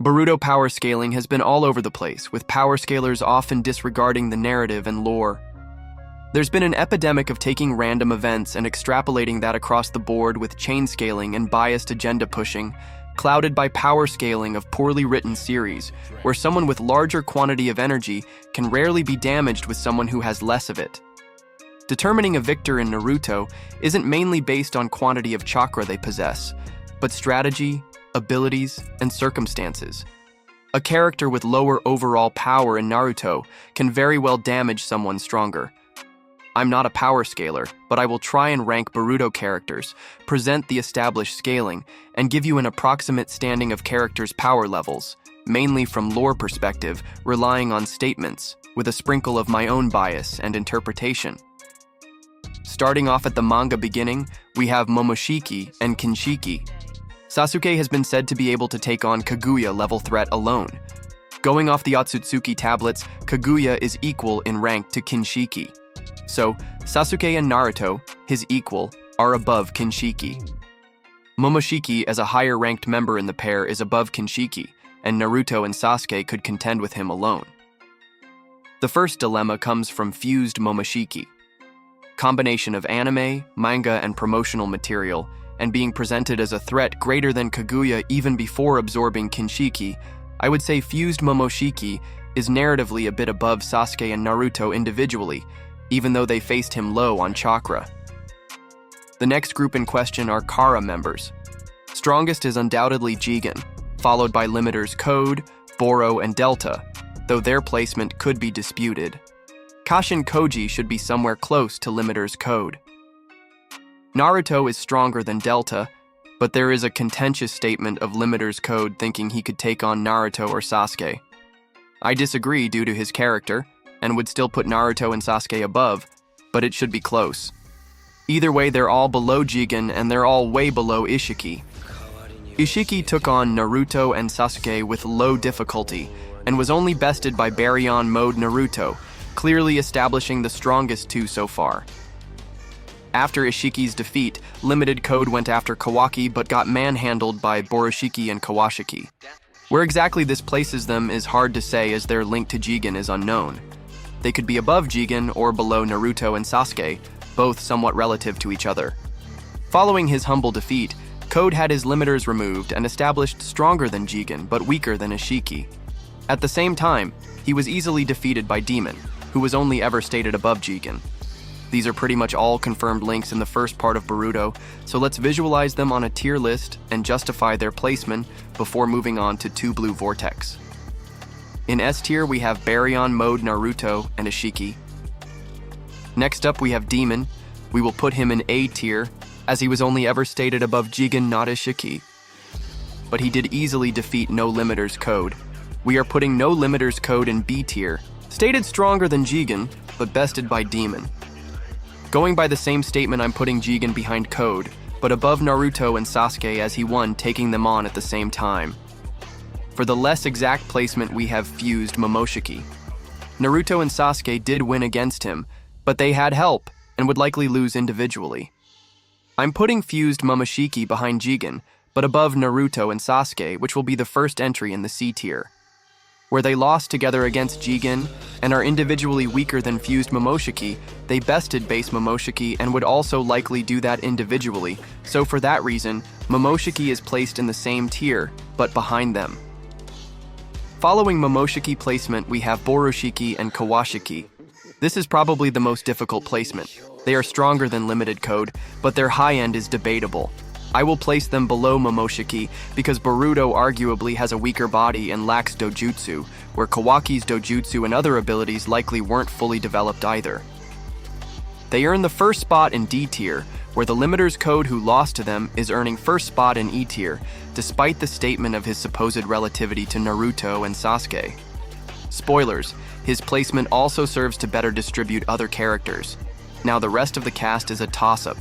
Boruto power scaling has been all over the place, with power scalers often disregarding the narrative and lore. There's been an epidemic of taking random events and extrapolating that across the board with chain scaling and biased agenda pushing, clouded by power scaling of poorly written series, where someone with larger quantity of energy can rarely be damaged with someone who has less of it. Determining a victor in Naruto isn't mainly based on quantity of chakra they possess, but strategy, abilities, and circumstances. A character with lower overall power in Naruto can very well damage someone stronger. I'm not a power scaler, but I will try and rank Boruto characters, present the established scaling, and give you an approximate standing of characters' power levels, mainly from lore perspective, relying on statements, with a sprinkle of my own bias and interpretation. Starting off at the manga beginning, we have Momoshiki and Kinshiki. Sasuke has been said to be able to take on Kaguya-level threat alone. Going off the Otsutsuki tablets, Kaguya is equal in rank to Kinshiki. So, Sasuke and Naruto, his equal, are above Kinshiki. Momoshiki, as a higher-ranked member in the pair, is above Kinshiki, and Naruto and Sasuke could contend with him alone. The first dilemma comes from fused Momoshiki. Combination of anime, manga, and promotional material, and being presented as a threat greater than Kaguya even before absorbing Kinshiki, I would say fused Momoshiki is narratively a bit above Sasuke and Naruto individually, even though they faced him low on chakra. The next group in question are Kara members. Strongest is undoubtedly Jigen, followed by limiters Code, Boro, and Delta, though their placement could be disputed. Kashin Koji should be somewhere close to limiters Code. Naruto is stronger than Delta, but there is a contentious statement of limiters Code thinking he could take on Naruto or Sasuke. I disagree due to his character, and would still put Naruto and Sasuke above, but it should be close. Either way, they're all below Jigen, and they're all way below Ishiki. Ishiki took on Naruto and Sasuke with low difficulty, and was only bested by Baryon Mode Naruto, clearly establishing the strongest two so far. After Ishiki's defeat, Limited Code went after Kawaki but got manhandled by Boroshiki and Kawashiki. Where exactly this places them is hard to say as their link to Jigen is unknown. They could be above Jigen or below Naruto and Sasuke, both somewhat relative to each other. Following his humble defeat, Code had his limiters removed and established stronger than Jigen but weaker than Ishiki. At the same time, he was easily defeated by Demon, who was only ever stated above Jigen. These are pretty much all confirmed links in the first part of Boruto, so let's visualize them on a tier list and justify their placement before moving on to 2 Blue Vortex. In S tier, we have Baryon Mode Naruto and Ishiki. Next up, we have Demon. We will put him in A tier, as he was only ever stated above Jigen, not Ishiki. But he did easily defeat No Limiters Code. We are putting No Limiters Code in B tier, stated stronger than Jigen, but bested by Demon. Going by the same statement, I'm putting Jigen behind Code, but above Naruto and Sasuke as he won, taking them on at the same time. For the less exact placement, we have fused Momoshiki. Naruto and Sasuke did win against him, but they had help and would likely lose individually. I'm putting fused Momoshiki behind Jigen, but above Naruto and Sasuke, which will be the first entry in the C tier. Where they lost together against Jigen and are individually weaker than fused Momoshiki, they bested base Momoshiki and would also likely do that individually, so for that reason, Momoshiki is placed in the same tier, but behind them. Following Momoshiki placement, we have Boroshiki and Kawashiki. This is probably the most difficult placement. They are stronger than Limited Code, but their high end is debatable. I will place them below Momoshiki because Boruto arguably has a weaker body and lacks dojutsu, where Kawaki's dojutsu and other abilities likely weren't fully developed either. They earn the first spot in D tier, where the Limiters Code who lost to them is earning first spot in E tier, despite the statement of his supposed relativity to Naruto and Sasuke. Spoilers, his placement also serves to better distribute other characters. Now the rest of the cast is a toss-up.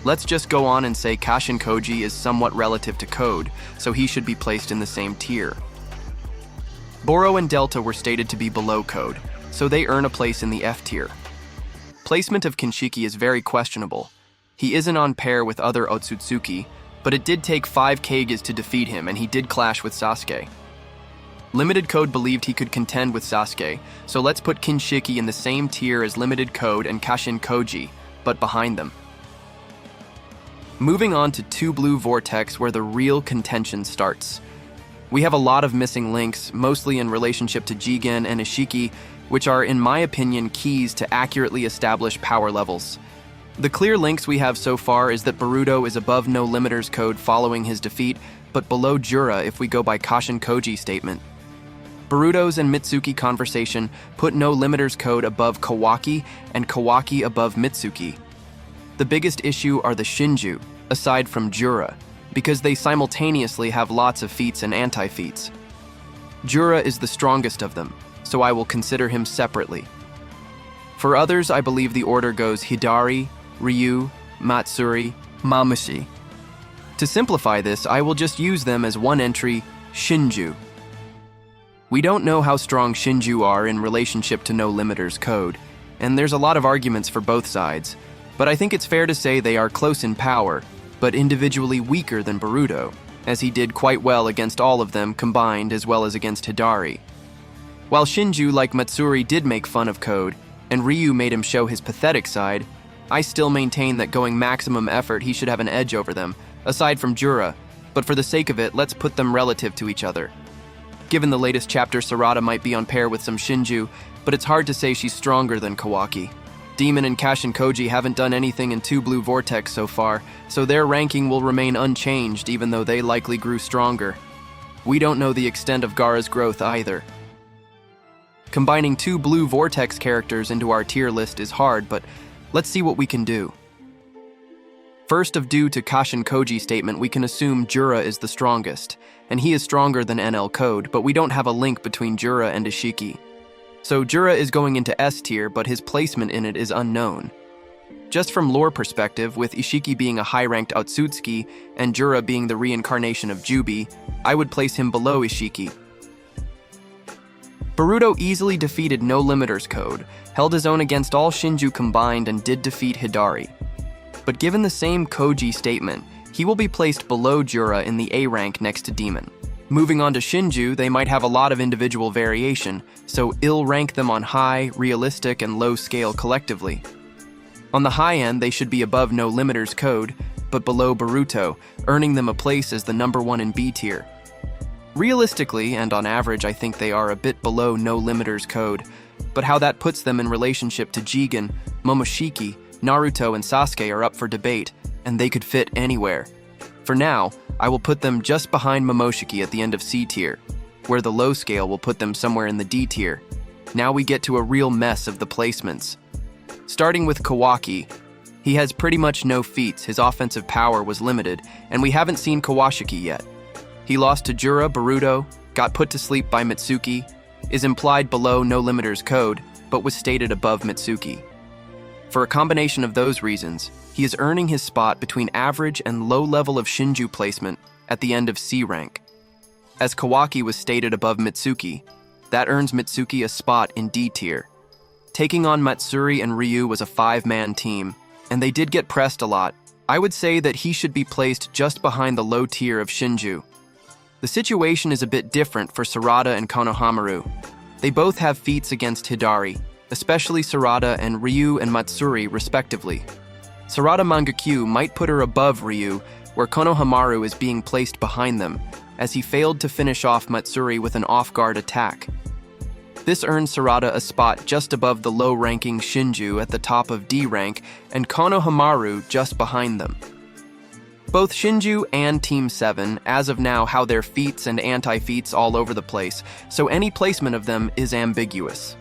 Let's just go on and say Kashin Koji is somewhat relative to Code, so he should be placed in the same tier. Boro and Delta were stated to be below Code, so they earn a place in the F tier. Placement of Kinshiki is very questionable. He isn't on pair with other Otsutsuki, but it did take 5 Kages to defeat him and he did clash with Sasuke. Limited Code believed he could contend with Sasuke, so let's put Kinshiki in the same tier as Limited Code and Kashin Koji, but behind them. Moving on to 2 Blue Vortex, where the real contention starts. We have a lot of missing links, mostly in relationship to Jigen and Ishiki, which are, in my opinion, keys to accurately establish power levels. The clear links we have so far is that Boruto is above No Limiters Code following his defeat, but below Jura if we go by Kashin Koji's statement. Boruto's and Mitsuki conversation put No Limiters Code above Kawaki and Kawaki above Mitsuki. The biggest issue are the Shinju, aside from Jura, because they simultaneously have lots of feats and anti-feats. Jura is the strongest of them, so I will consider him separately. For others, I believe the order goes Hidari, Ryu, Matsuri, Mamushi. To simplify this, I will just use them as one entry, Shinju. We don't know how strong Shinju are in relationship to No Limiters Code, and there's a lot of arguments for both sides, but I think it's fair to say they are close in power, but individually weaker than Boruto, as he did quite well against all of them combined as well as against Hidari. While Shinju, like Matsuri, did make fun of Code, and Ryu made him show his pathetic side, I still maintain that going maximum effort he should have an edge over them, aside from Jura, but for the sake of it, let's put them relative to each other. Given the latest chapter, Sarada might be on pair with some Shinju, but it's hard to say she's stronger than Kawaki. Demon and Kashin Koji haven't done anything in 2 Blue Vortex so far, so their ranking will remain unchanged even though they likely grew stronger. We don't know the extent of Gaara's growth either. Combining 2 Blue Vortex characters into our tier list is hard, but let's see what we can do. First, due to Kashin Koji's statement, we can assume Jura is the strongest, and he is stronger than NL Code, but we don't have a link between Jura and Ishiki. So Jura is going into S tier, but his placement in it is unknown. Just from lore perspective, with Ishiki being a high-ranked Otsutsuki and Jura being the reincarnation of Jubi, I would place him below Ishiki. Boruto easily defeated No Limiters Code, held his own against all Shinju combined, and did defeat Hidari. But given the same Koji statement, he will be placed below Jura in the A rank next to Demon. Moving on to Shinju, they might have a lot of individual variation, so I'll rank them on high, realistic, and low scale collectively. On the high end, they should be above No Limiters Code, but below Boruto, earning them a place as the number 1 in B tier. Realistically, and on average, I think they are a bit below No Limiters Code, but how that puts them in relationship to Jigen, Momoshiki, Naruto, and Sasuke are up for debate, and they could fit anywhere. For now, I will put them just behind Momoshiki at the end of C tier, where the low scale will put them somewhere in the D tier. Now we get to a real mess of the placements. Starting with Kawaki, he has pretty much no feats, his offensive power was limited, and we haven't seen Kawashiki yet. He lost to Jura, Boruto, got put to sleep by Mitsuki, is implied below No Limiters Code, but was stated above Mitsuki. For a combination of those reasons, he is earning his spot between average and low level of Shinju placement at the end of C rank. As Kawaki was stated above Mitsuki, that earns Mitsuki a spot in D tier. Taking on Matsuri and Ryu was a 5-man team, and they did get pressed a lot. I would say that he should be placed just behind the low tier of Shinju. The situation is a bit different for Sarada and Konohamaru. They both have feats against Hidari, especially Sarada and Ryu and Matsuri respectively. Sarada Mangekyu might put her above Ryu, where Konohamaru is being placed behind them, as he failed to finish off Matsuri with an off-guard attack. This earns Sarada a spot just above the low-ranking Shinju at the top of D rank, and Konohamaru just behind them. Both Shinju and Team 7, as of now, have their feats and anti-feats all over the place, so any placement of them is ambiguous.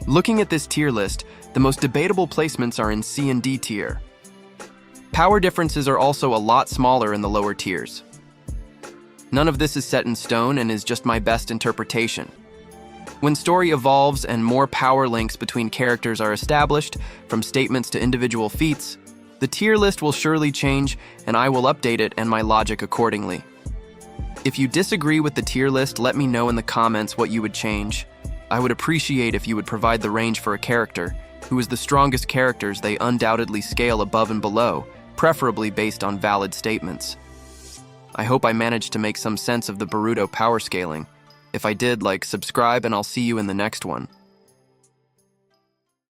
Looking at this tier list, the most debatable placements are in C and D tier. Power differences are also a lot smaller in the lower tiers. None of this is set in stone and is just my best interpretation. When story evolves and more power links between characters are established, from statements to individual feats, the tier list will surely change, and I will update it and my logic accordingly. If you disagree with the tier list, let me know in the comments what you would change. I would appreciate if you would provide the range for a character, who is the strongest characters they undoubtedly scale above and below, preferably based on valid statements. I hope I managed to make some sense of the Boruto power scaling. If I did, like, subscribe, and I'll see you in the next one.